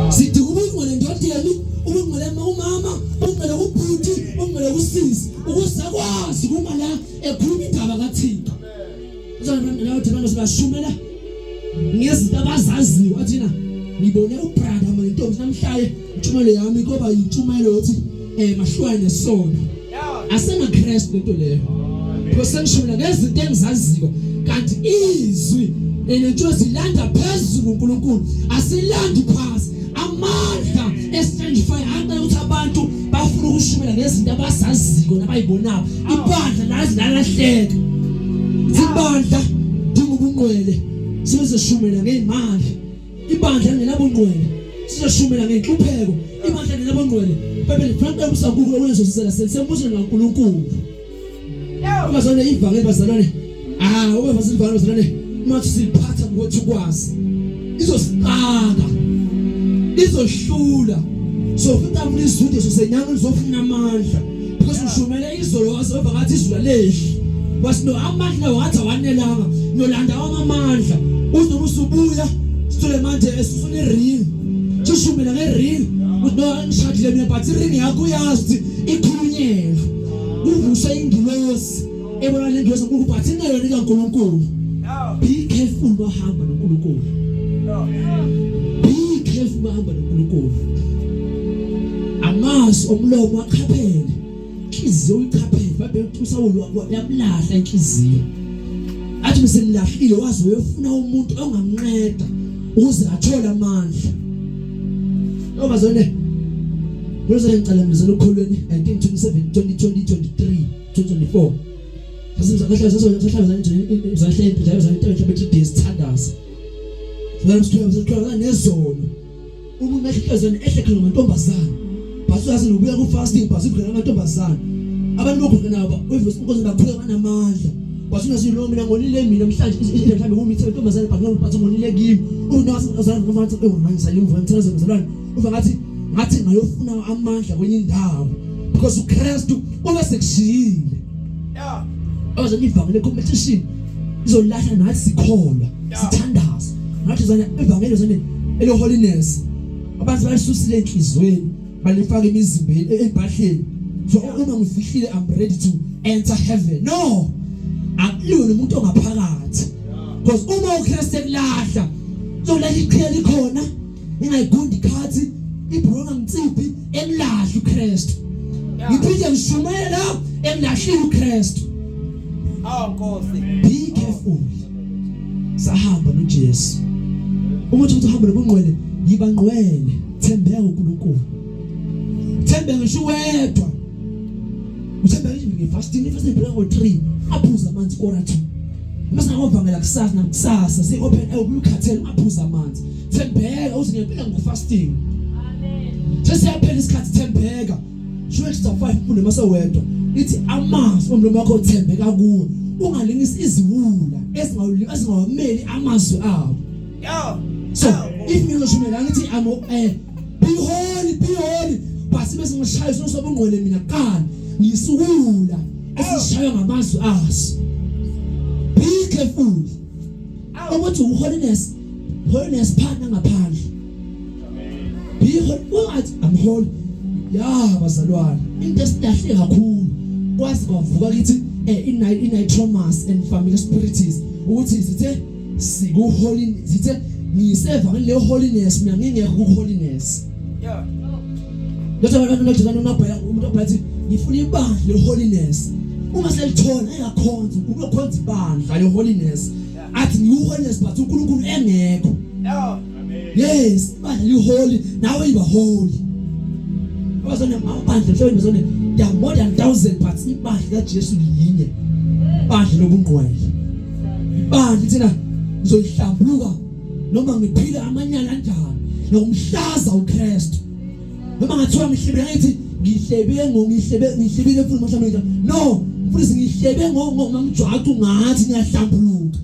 Sithi ubungcwele ndodeni, ubungcwele umama, ubungcwele ubhuti, ubungcwele usisi, ukusakwazi kuma la ekhuluma indaba kaThixo. Uzana thina sibashumela ngezinto abazaziyo athina ngibone ubrother mina intombi namhlaye intshumayelo yami koba intshumayelo yokuthi mahlwane nesona. Asema Christ lento leyo. Because ngishumela ngezinto engizaziyo kanti izwi lentsho zilanda phezulu uNkulunkulu asilandi phansi. Amandla estrangify anga ukuthi abantu bafuna ukushumela ngezinto abazaziyo nabayibonayo. Ibandla lazi lalahleka. Ibandla ngubungcwele sizeshumela ngeimali. Ibandla ngenabungcwele sizeshumela ngenhlupheko. Ibandla ngenabungcwele Bibele frank ubusakuko wenzo sisela sembuzo naNkulunkulu. Bazalwane ivangeli bazalwane ubefasile ivangeli bazalwane mathi siphatha ngokuthi ukwazi izosicaka izohlula so futhi amulizwide so senyanga uzofuna amandla because ushumele izolo waseva ngathi izulu lehle wasino amandla wathi awanelanga nolanda amandla uzobusubuya sithole manje esifuna iring sishumela ngering no ngishadile mina but iring yakho yazi ikhulunyela uvuse ingilosi ebona le ngilosi ukuphatha ingayona kaNkulunkulu. Be careful bahamba noNkulunkulu. Be careful bahamba noNkulunkulu. Amazi omlomo akhaphele inhliziyo ikhaphele babe uSawulu yamlahla inhliziyo athi beselahlile wazi uyofuna umuntu ongamnceda ukuze athole amandla. Obazone Bese ngicela ngizele ukholweni 1927 2020 23 2024 Sasizakahle sithandaza. Sithandaza nezolo. Umuntu ehlekazana ehlekhela ngamantombazana. Basuyazi nobuya ku fasting basibhekana ngamantombazana. Abantu lokho nabo wevese ukuthi bakhule banamandla. Basuna silo mina ngonile mina mhlanje mhlambe kumithe intombazana bakho bathi ngonile kimi. Unazana ngomathi manje sayimva ngithaza ngizalwane. Uva ngathi ngayofuna amandla kwenye indawo because uKristu ubesekushiyile. Oze ivangeli competition izolahla nathi sikholwa sithandaza ngathi zana ivangeli zane ele holiness abantu bayisusile enhlizweni balifaka imizimbeni ebahleni so uma ngifihlile I'm ready to enter heaven. No, akuyona umuntu ongaphakathi because uma uKristu ekulahla uzolahla iqhiya likhona ingayigundi ikhathi ibronga ngitsiphi emlahla uKristu ngiphinde ngishumela emlahlile uKristu. Nkosi, be careful. Sahamba noJesu. Umuthi uthi uhamba nobungcwele yibangcwele thembeka kuNkulunkulu. Thembe ngisho wedwa. Uthembe nje fasting break ngo3 aphuza amanzi kora 2. Mase ngavangela kusasa nakusasa si open ukukhathela aphuza amanzi. Thembeka uthi ngempela ngufasting. Amen. Sesiyaphela isikhathi thembeka. Shwe 5 ufunde mase wedwa. Ithi amazwi omlomo wakho uthembeka kuwo ungalingisi iziwula ezingawameli amazwi abo. So if ngizoshumela ngithi be holy basi bese ngishaya sosobungcwele mina kana ngisuwula esishaya ngamazwi aso. Be careful. Ukuthi holiness phana ngaphandle. Be holy. I'm holy. Bazalwane into esidahle kakhulu kwazi bavuka kithi in-nitromas and family spirits ukuthi sithe siku holy sithe ngiseva le holiness mina ngingekho ku holiness. Lotho abantu lokuzana unabhaya umuntu obhathi ngifuna ibandla le holiness uma selithola engakhonza ukukhonza ibandla le holiness athi ngiku holiness but uNkulunkulu engekho. Yes, ibandla li holy nawe iba holy. Bazone amabandla mhlawumbe bazone ya more than 1000 but ibandla kaJesu linye. Ibandla lobungcwele. Ibandla thina ngizoyihlambuluka noma ngiphila amanyala kanjani nomhlaza uKristu. Noma ngathiwa ngihlebe ngathi ngihlebile futhi mhlawumbe no futhi ngihlebe ngomjwaqo ngathi ngiyahlambuluka.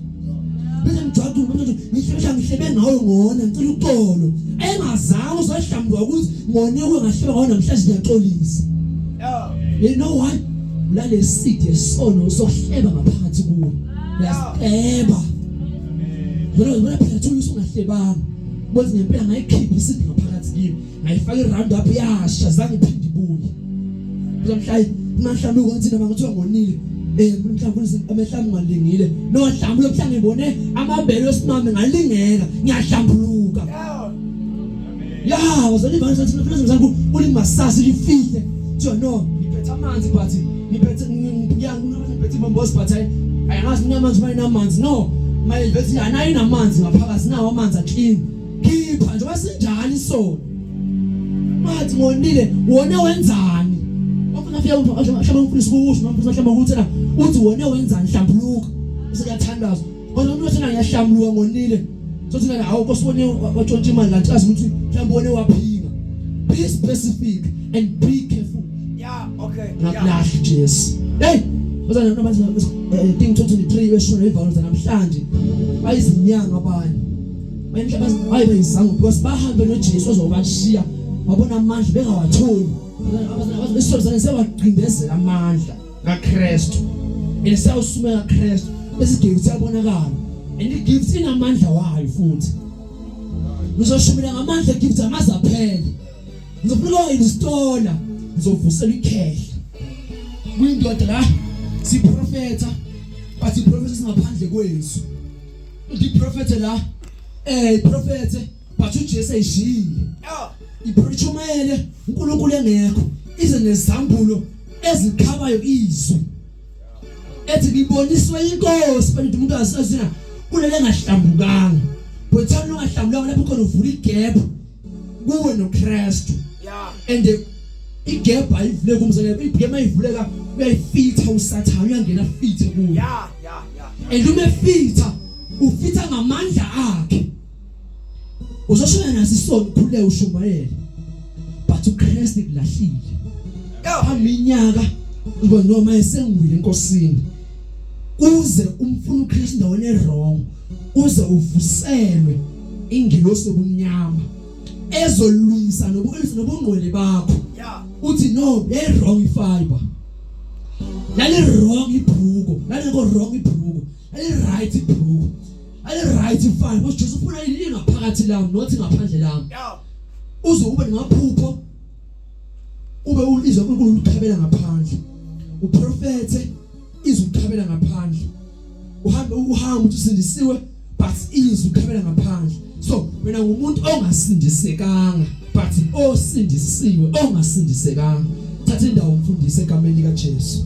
Bese mjwaqo manje ngihlebe ngawo ngona ngicela uxolo. Engazange uzohlambuluka ukuthi ngone ngahleba ngawo namhlanje ngiyaxolisa. You know what? Ulale seed yesono sohleba ngaphansi kuwo. Yaseba. Wena phela uthi ungahlebanga. Bothi ngempela ngayikhipha isidi ngaphakathi kimi ngayifaka iround up yasha zange iphinde ibuye mhlawumbe ukwenza noma ngithiwa ngonile mhlawumbe amehlami ngalingile no mhlawumbe mhlawumbe ngibone amabelo esimame ngalingeka ngiyahlambuluka wazali bani sathi mfana mzangu uli masasi lifihle so no ngiphethe amanzi but ngiphethe ngiyangiphethe bombos but ayangazi ninamanzi mayinamanzi no mayivethi anayi namanzi ngaphakathi nawo amanzi clean khipha nje wasinjani so mathi ngonile wona wenzani ofuna fika uhlamba umfundisi kusho mfundisi ahlamba ukuthi na uthi wona wenzani hlambuluka usekuyathandaza ngoba umuntu wethana ngiyahlambuluka ngonile so thina hawo kosibone watshontsha imali la ntshazi ukuthi mhlawumbe wona waphinga be specific and be careful nakulahle Jesus hey uzana nabantu thing 23 weshona ivalo zanamhlanje bayizinyanga abanye bayimhlaba bayizangu because bahambe noJesu ozobashiya wabona amandla bengawatholi abazana besizana sewaqindezela amandla kaKristu esawusumela kaKristu besigebe siyabonakala and igift inamandla wayo futhi uzoshumela ngamandla igift amazaphele ngizofuna installer ngizovusela ikhehla kuyindoda la siprofeta but iprofeta singaphandle kwethu iprofeta la iprofeta but uJesu ayishile iphrichumele uNkulunkulu engekho ize nezambulo ezikhabayo izwi ethi liboniswe inkosi bantu umuntu asazina kulele ngahlambukanga bothana ungahlambulanga lapho khona uvula igap kuwe noKristu and igap ayivule kumzekelo igap ayivuleka uyayifitha usathana uyangena fithe kuwe and umefitha ufitha ngamandla akhe uzoshona nasisono khule ushumayele but uKristu kulahlile aminyaka ngoba noma esengwile enkosini uze umfuna uKristu ndawone wrong uze uvuselwe ingilosi obumnyama ezolwisa nobungqwele bakho uthi no wrong ifiber lale wrong ibhuko lale ngo wrong ibhuko lale right ibhuko lale right ifiber because Jesu ufuna yini ngaphakathi lami nothi ngaphandle lami uze ube ngamaphupho ube ulizwe uNkulunkulu ukukhabela ngaphandle uprofete izukhabela ngaphandle uhamba usindisiwe but izwi ukhabela ngaphandle so wena ngumuntu ongasindisekanga but osindisiwe ongasindisekanga thatha indawo umfundisi egameni likaJesu